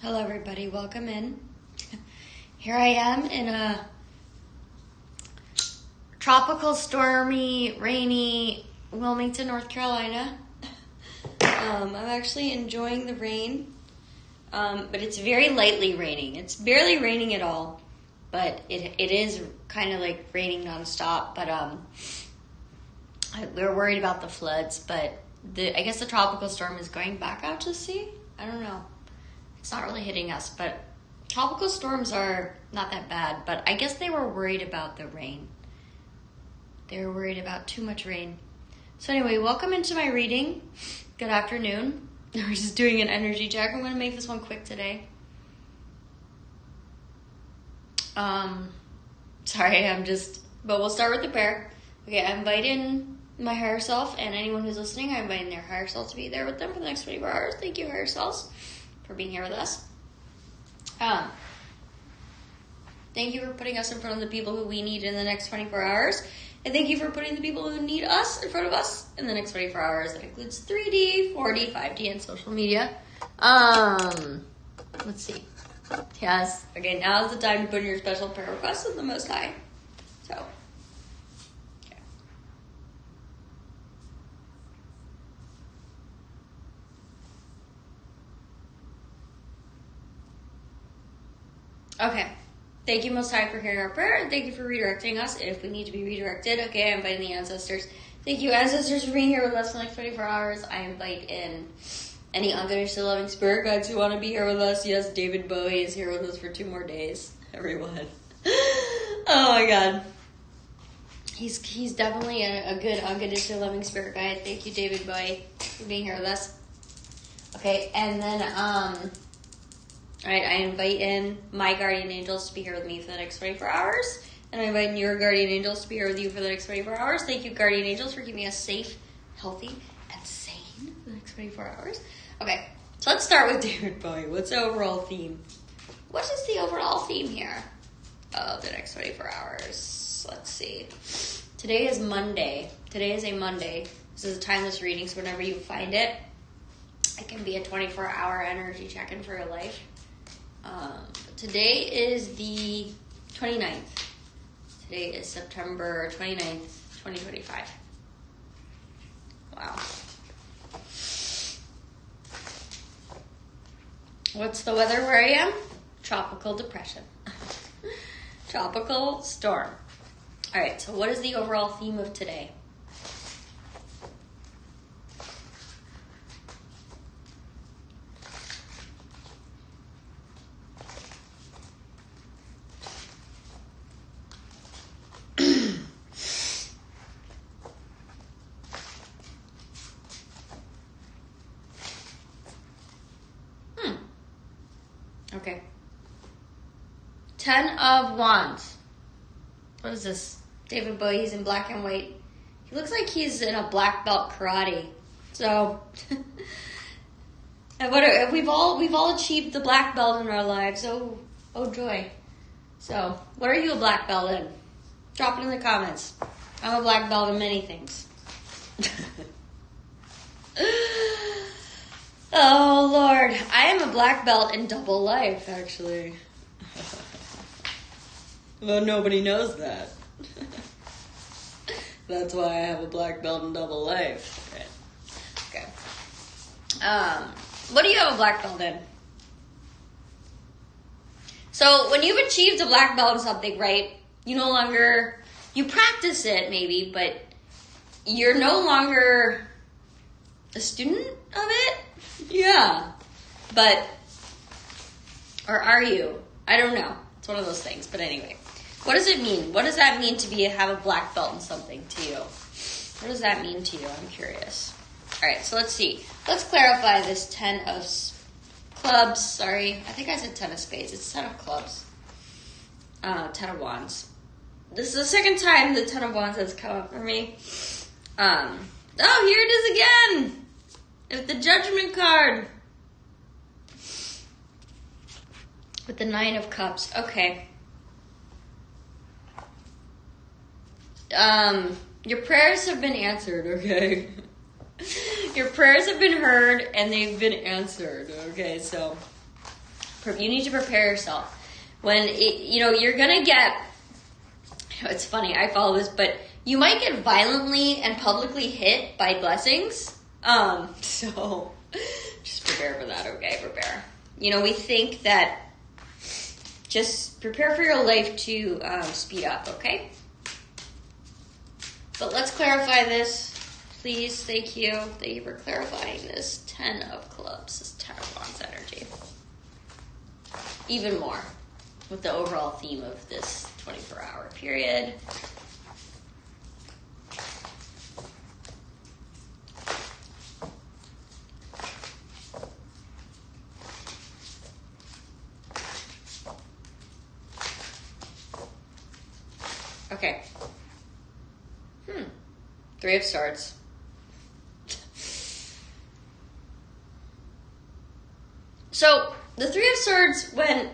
Hello, everybody. Welcome in. Here I am in a tropical, stormy, rainy Wilmington, North Carolina. I'm actually enjoying the rain, but it's very lightly raining. It's barely raining at all, but it is kind of like raining nonstop. But we're worried about the floods, but I guess the tropical storm is going back out to sea. I don't know. It's not really hitting us, but tropical storms are not that bad. But I guess they were worried about the rain. They were worried about too much rain. So anyway, welcome into my reading. Good afternoon. We're just doing an energy check. I'm going to make this one quick today. But we'll start with the prayer. Okay, I invite in my higher self, and anyone who's listening, I invite in their higher self to be there with them for the next 24 hours. Thank you, higher selves, for being here with us. Thank you for putting us in front of the people who we need in the next 24 hours. And thank you for putting the people who need us in front of us in the next 24 hours. That includes 3D, 4D, 5D, and social media. Let's see. Yes. Okay, now's the time to put in your special prayer requests with the Most High. So. Okay. Thank you, Most High, for hearing our prayer, and thank you for redirecting us if we need to be redirected. Okay, I invite in the ancestors. Thank you, ancestors, for being here with us for the next 24 hours. I invite in any unconditional loving spirit guides who want to be here with us. Yes, David Bowie is here with us for 2 more days. Everyone. Oh my God. He's definitely a good unconditional loving spirit guide. Thank you, David Bowie, for being here with us. Okay, and then, alright, I invite in my guardian angels to be here with me for the next 24 hours. And I invite in your guardian angels to be here with you for the next 24 hours. Thank you, guardian angels, for keeping us safe, healthy, and sane for the next 24 hours. Okay, so let's start with David Bowie. What's the overall theme? What is the overall theme here of the next 24 hours? Let's see. Today is Monday. Today is a Monday. This is a timeless reading, so whenever you find it, it can be a 24-hour energy check-in for your life. Today is the 29th. Today is September 29th, 2025. Wow. What's the weather where I am? Tropical depression. Tropical storm. All right, so what is the overall theme of today? Okay. 10 of Wands. What is this? David Bowie, he's in black and white. He looks like he's in a black belt karate. So, and we've all achieved the black belt in our lives. Oh joy. So, what are you a black belt in? Drop it in the comments. I'm a black belt in many things. Oh, Lord. I am a black belt in double life, actually. Well, nobody knows that. That's why I have a black belt in double life. Right. Okay. What do you have a black belt in? So, when you've achieved a black belt in something, right, you practice it maybe, but you're no longer a student of it? Yeah. Or are you? I don't know. It's one of those things. But anyway, what does it mean? What does that mean to have a black belt in something to you? What does that mean to you? I'm curious. All right, so let's see. Let's clarify this 10 of clubs. Sorry. I think I said 10 of spades. It's 10 of clubs. 10 of wands. This is the second time the 10 of wands has come up for me. Here it is again. With the Judgment card. With the 9 of cups. Okay. Your prayers have been answered, okay? Your prayers have been heard and they've been answered, okay? So, You need to prepare yourself. You're gonna get, it's funny, I follow this, but you might get violently and publicly hit by blessings. So just prepare for that, okay? Prepare. We think that just prepare for your life to speed up, okay? But let's clarify this, please. Thank you. Thank you for clarifying this 10 of clubs, this Tower of Wands energy. Even more with the overall theme of this 24-hour period. Okay. Three of Swords. So, the Three of Swords, when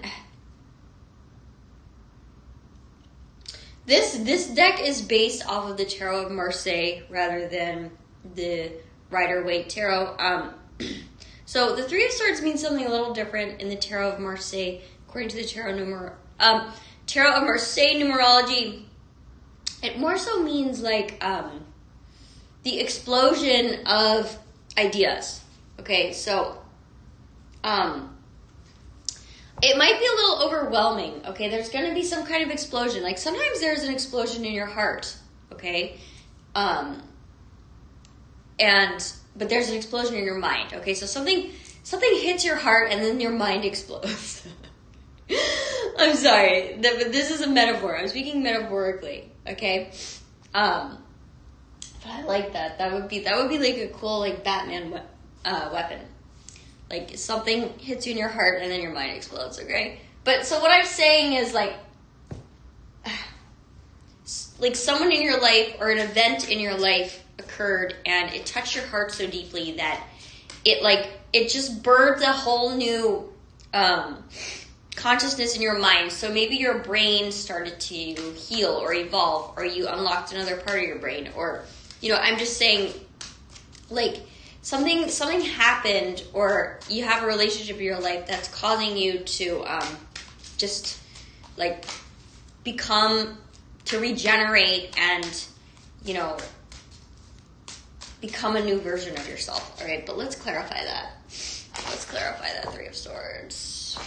this deck is based off of the Tarot of Marseille rather than the Rider-Waite Tarot. So the Three of Swords means something a little different in the Tarot of Marseille, according to the Tarot of Marseille numerology. It more so means like the explosion of ideas. Okay, so it might be a little overwhelming. Okay, there's going to be some kind of explosion. Like sometimes there's an explosion in your heart. Okay, but there's an explosion in your mind. Okay, so something hits your heart and then your mind explodes. I'm sorry, but this is a metaphor. I'm speaking metaphorically. Okay, but I like that. That would be like a cool like Batman weapon. Like something hits you in your heart and then your mind explodes. Okay, but so what I'm saying is like someone in your life or an event in your life occurred and it touched your heart so deeply that it just birthed a whole new consciousness in your mind. So maybe your brain started to heal or evolve, or you unlocked another part of your brain, or I'm just saying like something happened, or you have a relationship in your life that's causing you to just like to regenerate and become a new version of yourself. All right, but let's clarify that. Let's clarify that Three of Swords.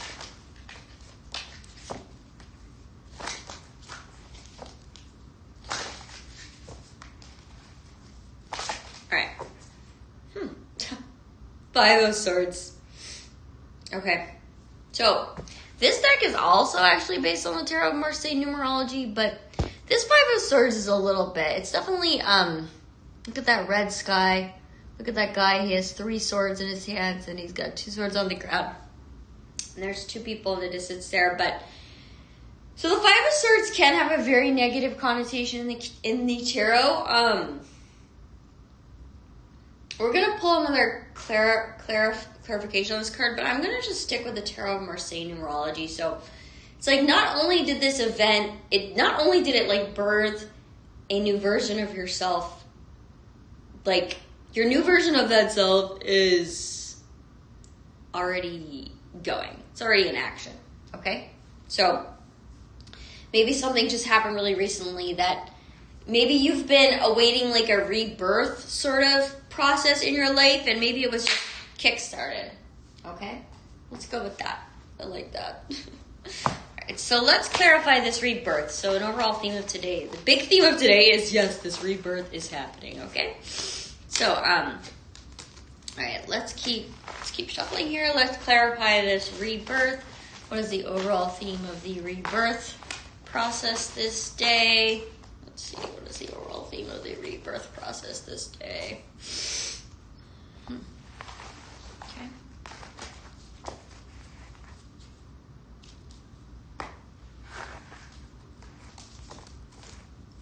Alright. Five of Swords. Okay. So, this deck is also actually based on the Tarot of Marseille numerology, but this Five of Swords is a little bit. It's definitely, look at that red sky. Look at that guy. He has 3 swords in his hands, and he's got 2 swords on the ground. And there's 2 people in the distance there, but so the Five of Swords can have a very negative connotation in the tarot. We're going to pull another clarification on this card, but I'm going to just stick with the Tarot of Marseille numerology. So it's like not only did it like birth a new version of yourself, like your new version of that self is already going. It's already in action, okay? So maybe something just happened really recently that maybe you've been awaiting like a rebirth sort of process in your life, and maybe it was just kick-started. Okay? Let's go with that. I like that. Alright, so let's clarify this rebirth. So an overall theme of today. The big theme of today is, yes, this rebirth is happening, okay? So, alright, let's keep shuffling here. Let's clarify this rebirth. What is the overall theme of the rebirth process this day? Let's see, what is the overall theme of the rebirth process this day? Okay.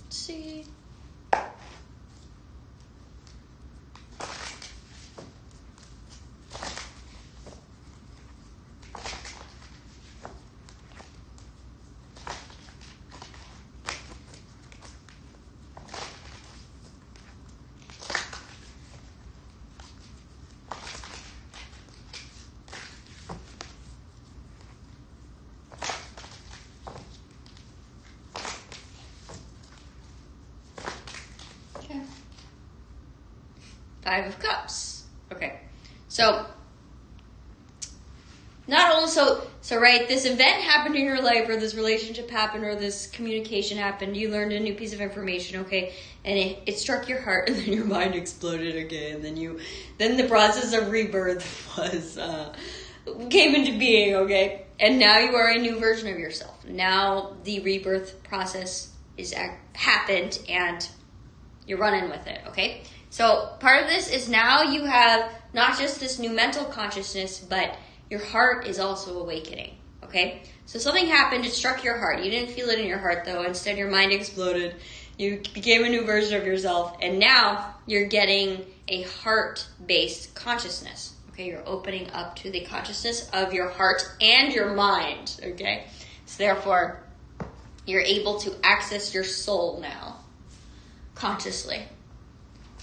Let's see. Five of Cups. Okay. So, not only, so right, this event happened in your life, or this relationship happened, or this communication happened, you learned a new piece of information, okay, and it struck your heart, and then your mind exploded, okay, and then the process of rebirth came into being, okay, and now you are a new version of yourself. Now the rebirth process happened, and you're running with it, okay? So part of this is now you have not just this new mental consciousness, but your heart is also awakening, okay? So something happened, it struck your heart. You didn't feel it in your heart, though. Instead, your mind exploded. You became a new version of yourself, and now you're getting a heart-based consciousness, okay? You're opening up to the consciousness of your heart and your mind, okay? So therefore, you're able to access your soul now, consciously.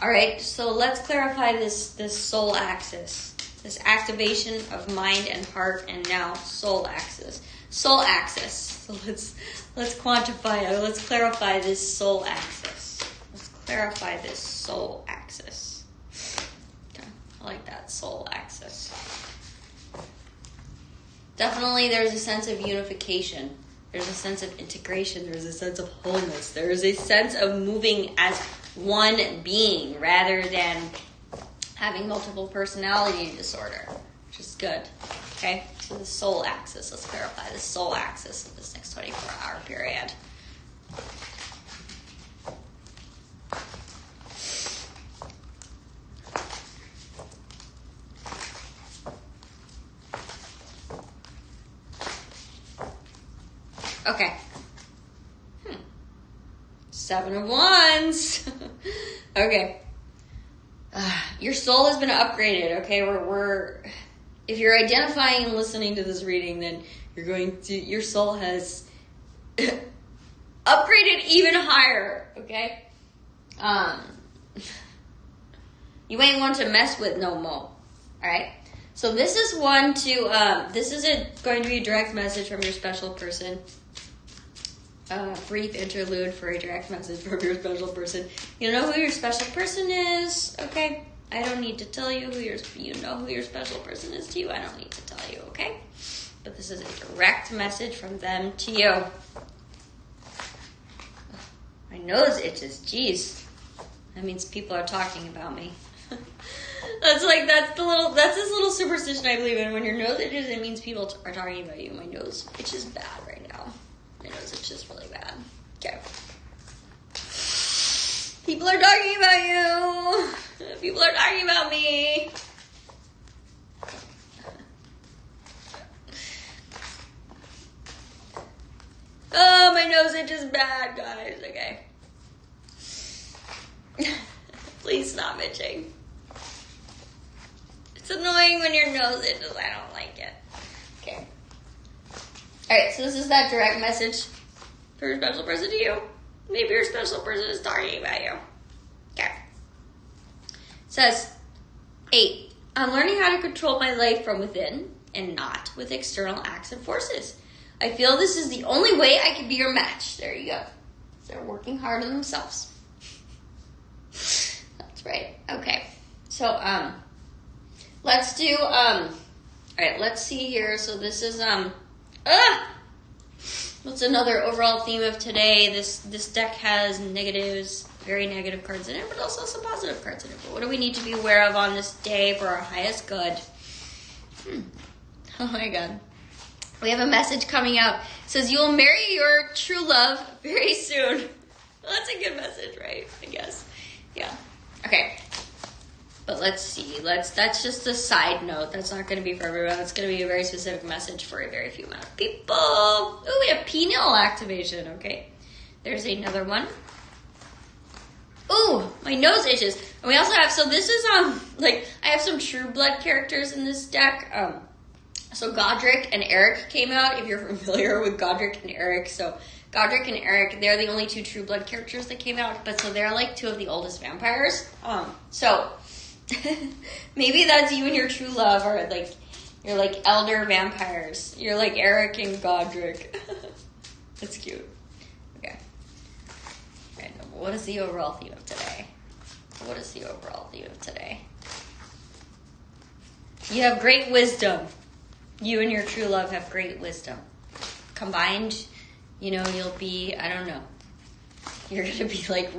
All right, so let's clarify this soul axis. This activation of mind and heart, and now soul axis. Soul axis. So let's quantify it. Let's clarify this soul axis. Let's clarify this soul axis. Okay, I like that, soul axis. Definitely there's a sense of unification. There's a sense of integration. There's a sense of wholeness. There is a sense of moving as one being rather than having multiple personality disorder, which is good. Okay, so the soul axis. Let's clarify the soul axis of this next 24-hour period. Okay. Seven of Wands. Okay. Your soul has been upgraded, okay? If you're identifying and listening to this reading, then your soul has upgraded even higher, okay? You ain't one to mess with no more, alright? So this is going to be a direct message from your special person. Brief interlude for a direct message from your special person. You know who your special person is, okay? I don't need to tell you you know who your special person is to you. I don't need to tell you, okay? But this is a direct message from them to you. My nose itches, jeez. That means people are talking about me. That's this little superstition I believe in. When your nose itches, it means people are talking about you. My nose itches bad right now. My nose itches really bad. Okay. People are talking about you. People are talking about me. Oh, my nose itches bad, guys. Okay. Please stop itching. It's annoying when your nose itches. I don't like it. Okay. Alright, so this is that direct message for your special person to you. Maybe your special person is talking about you. Okay. It says, 8. I'm learning how to control my life from within and not with external acts and forces. I feel this is the only way I can be your match. There you go. They're working hard on themselves. That's right. Okay. So, let's do, alright, let's see here. So this is, what's another overall theme of today? This deck has negatives, very negative cards in it, but also some positive cards in it. But what do we need to be aware of on this day for our highest good? Oh my god. We have a message coming out. It says, you will marry your true love very soon. Well, that's a good message, right? I guess. Yeah. Okay. But let's see. That's just a side note. That's not going to be for everyone. It's going to be a very specific message for a very few amount of people. Ooh, we have pineal activation. Okay. There's another one. Ooh, my nose itches. And we also have, so this is, I have some True Blood characters in this deck. So Godric and Eric came out, if you're familiar with Godric and Eric. So Godric and Eric, they're the only 2 True Blood characters that came out. But so they're like 2 of the oldest vampires. So maybe that's you and your true love, or you're like elder vampires. You're like Eric and Godric. That's cute. Okay. What is the overall theme of today? What is the overall theme of today? You have great wisdom. You and your true love have great wisdom. Combined, you'll be, I don't know. You're going to be like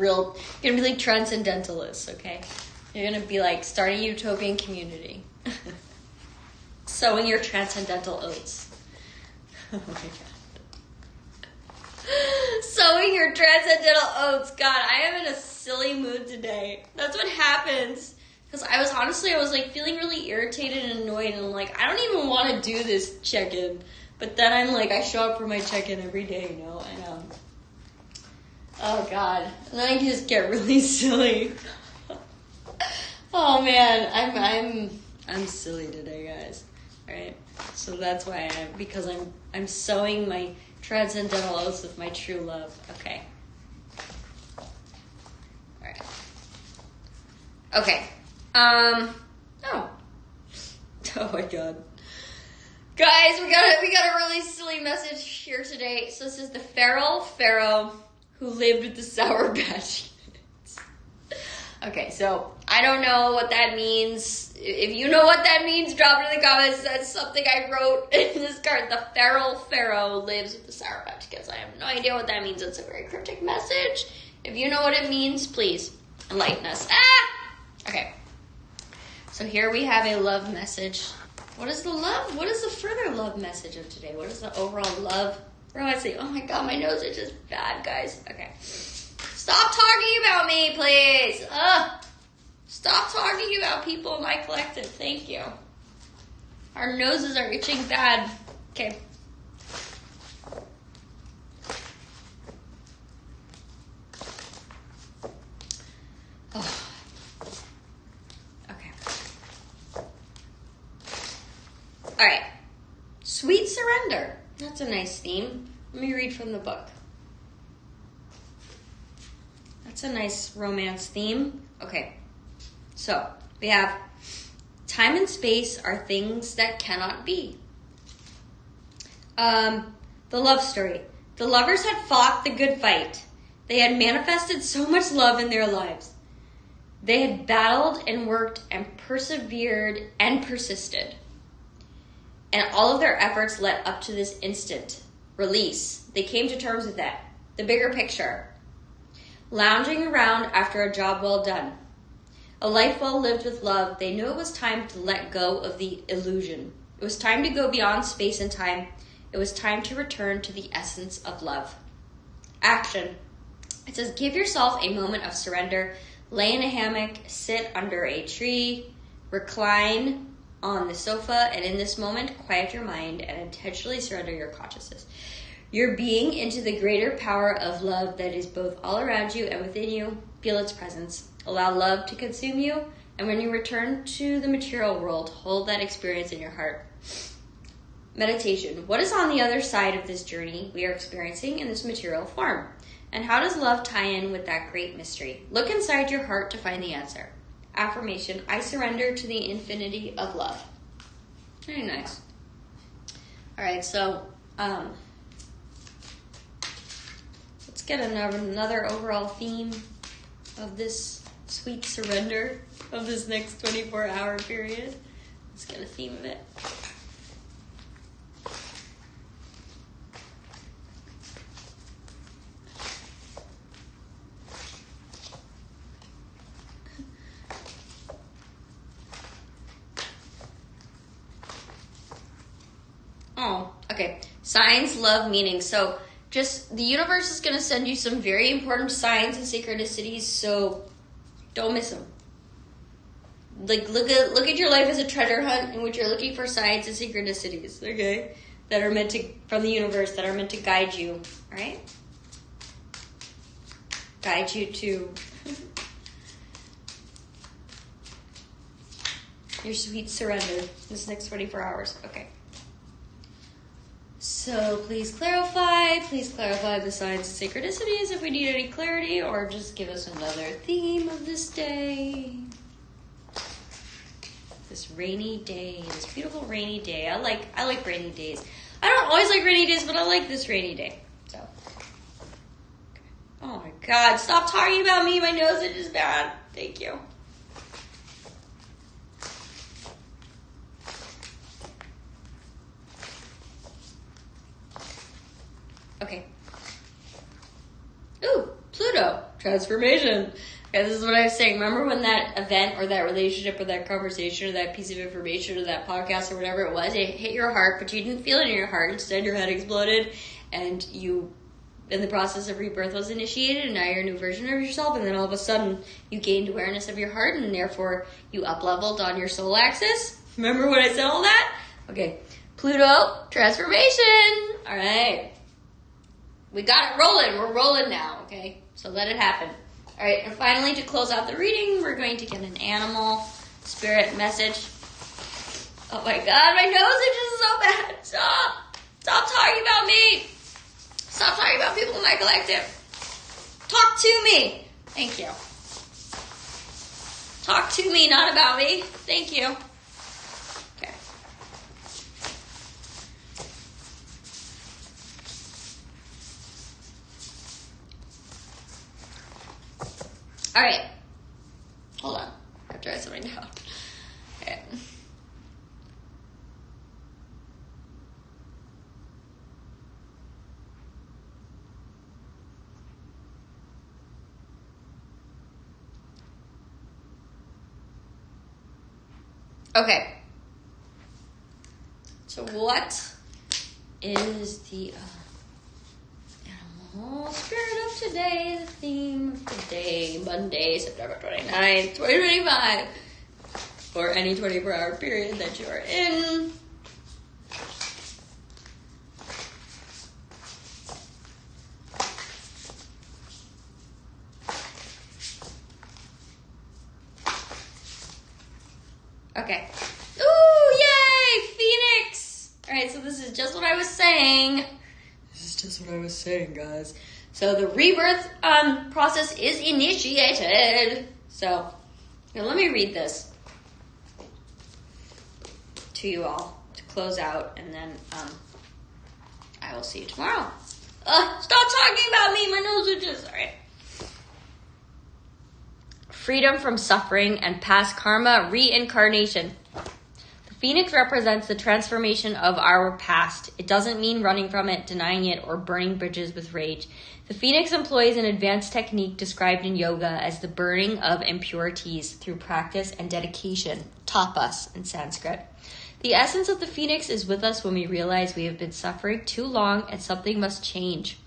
transcendentalists, okay? You're going to be like starting a utopian community. Sowing your transcendental oats. Oh my God. Sowing your transcendental oats. God, I am in a silly mood today. That's what happens. Because I was like feeling really irritated and annoyed. And I'm like, I don't even want to do this check-in. But then I'm like, I show up for my check-in every day, and oh God. And then I just get really silly. Oh man, I'm silly today, guys. Alright? So that's why because I'm sowing my transcendental oats with my true love. Okay. Alright. Okay. Oh. Oh my God. Guys, we got a really silly message here today. So this is the feral pharaoh who lived with the Sour Patch Kids. Okay, so I don't know what that means. If you know what that means, drop it in the comments. That's something I wrote in this card. The feral pharaoh lives with the Sour Patch Kids. I have no idea what that means. It's a very cryptic message. If you know what it means, please enlighten us. Okay. So here we have a love message. What is the love? What is the further love message of today? What is the overall love? Where do I say? Oh my God, my nose is just bad, guys. Okay. Stop talking about me, please. Stop talking about people in my collective. Thank you. Our noses are itching bad. Okay. Oh. Okay. All right. Sweet surrender. That's a nice theme. Let me read from the book. That's a nice romance theme. Okay. So, we have time and space are things that cannot be. The love story. The lovers had fought the good fight. They had manifested so much love in their lives. They had battled and worked and persevered and persisted. And all of their efforts led up to this instant release. They came to terms with that. The bigger picture. Lounging around after a job well done. A life well lived with love, they knew it was time to let go of the illusion. It was time to go beyond space and time. It was time to return to the essence of love. Action. It says, give yourself a moment of surrender. Lay in a hammock, sit under a tree, recline on the sofa, and in this moment, quiet your mind and intentionally surrender your consciousness. Your being into the greater power of love that is both all around you and within you. Feel its presence. Allow love to consume you, and when you return to the material world, hold that experience in your heart. Meditation. What is on the other side of this journey we are experiencing in this material form? And how does love tie in with that great mystery? Look inside your heart to find the answer. Affirmation. I surrender to the infinity of love. Very nice. All right, so let's get another overall theme of this sweet surrender of this next 24-hour period. Let's get a theme of it. Oh, okay. Signs, love, meaning. So just the universe is going to send you some very important signs and synchronicities, so don't miss them. Like look at your life as a treasure hunt in which you're looking for signs and synchronicities, okay? That are meant to, from the universe, that are meant to guide you, all right? Guide you to your sweet surrender this next 24 hours. Okay. So please clarify the signs and synchronicities if we need any clarity, or just give us another theme of this day. This rainy day, this beautiful rainy day. I like rainy days. I don't always like rainy days, but I like this rainy day. So, oh my God, stop talking about me. My nose is just bad. Thank you. Okay. Ooh, Pluto. Transformation. Okay, this is what I was saying. Remember when that event or that relationship or that conversation or that piece of information or that podcast or whatever it was, it hit your heart, but you didn't feel it in your heart. Instead, your head exploded and you, in the process of rebirth, was initiated, and now you're a new version of yourself, and then all of a sudden you gained awareness of your heart, and therefore you up-leveled on your soul axis. Remember when I said all that? Okay. Pluto, transformation. All right. We got it rolling. We're rolling now, okay? So let it happen. All right, and finally, to close out the reading, we're going to get an animal spirit message. Oh my God, my nose itches so bad. Stop. Stop talking about me. Stop talking about people in my collective. Talk to me. Thank you. Talk to me, not about me. Thank you. Okay. All right. Hold on. I have to write something down. Okay. Okay. So what is the animal spirit of today? The theme of today, Monday, September 29th, 2025. Or any 24-hour period that you are in. Okay. Ooh, yay! Phoenix! Alright, so this is just what I was saying. This is just what I was saying, guys. So the rebirth process is initiated. So, here, let me read this to you all to close out, and then I will see you tomorrow. Stop talking about me! My nose itches. Alright. Freedom from suffering and past karma reincarnation. The phoenix represents the transformation of our past. It doesn't mean running from it, denying it, or burning bridges with rage. The phoenix employs an advanced technique described in yoga as the burning of impurities through practice and dedication, tapas in Sanskrit. The essence of the phoenix is with us when we realize we have been suffering too long and something must change.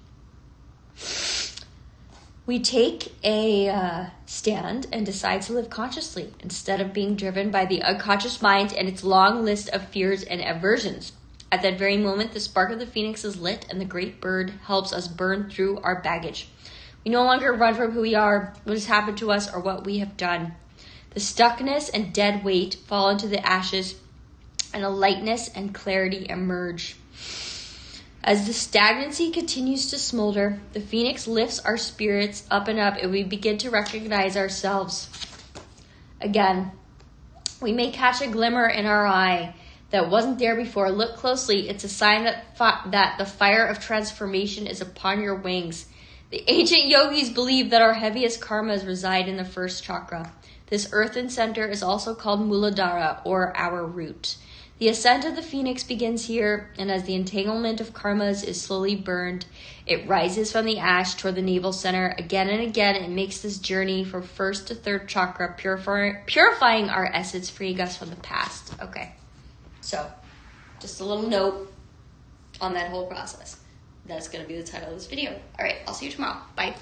We take a stand and decide to live consciously instead of being driven by the unconscious mind and its long list of fears and aversions. At that very moment, the spark of the phoenix is lit and the great bird helps us burn through our baggage. We no longer run from who we are, what has happened to us, or what we have done. The stuckness and dead weight fall into the ashes, and a lightness and clarity emerge. As the stagnancy continues to smolder, the phoenix lifts our spirits up and up, and we begin to recognize ourselves again. We may catch a glimmer in our eye that wasn't there before. Look closely. It's a sign that the fire of transformation is upon your wings. The ancient yogis believed that our heaviest karmas reside in the first chakra. This earthen center is also called Muladhara, or our root. The ascent of the phoenix begins here, and as the entanglement of karmas is slowly burned, it rises from the ash toward the navel center again and again. It makes this journey from first to third chakra, purifying our essence, freeing us from the past. Okay, so just a little note on that whole process. That's going to be the title of this video. All right, I'll see you tomorrow. Bye.